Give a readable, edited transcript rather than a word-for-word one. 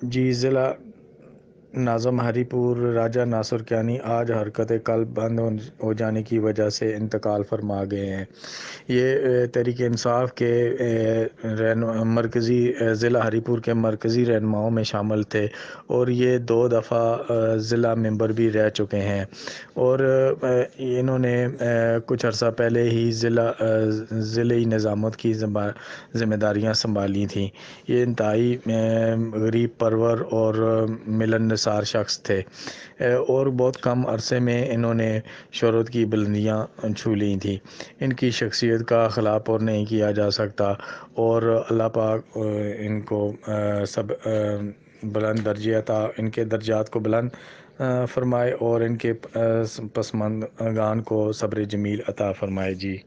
جی، ضلع ناظم ہری پور راجہ ناصر کیانی آج حرکت قلب بند ہو جانے کی وجہ سے انتقال فرما گئے ہیں۔ یہ تحریک انصاف کے مرکزی ضلع ہری پور کے مرکزی رہنماؤں میں شامل تھے اور یہ 2 دفعہ ضلع ممبر بھی رہ چکے ہیں، اور انہوں نے کچھ عرصہ پہلے ہی ضلعی نظامت کی ذمہ داریاں سنبھالی تھیں۔ یہ انتہائی غریب پرور اور ملن نثار شخص تھے، اور بہت کم عرصے میں انہوں نے شہرت کی بلندیاں چھو لی تھیں۔ ان کی شخصیت کا خلاف اور نہیں کیا جا سکتا، اور اللہ پاک ان کو سب بلند درجے عطا، ان کے درجات کو بلند فرمائے، اور ان کے پسماندگان کو صبر جمیل عطا فرمائے۔ جی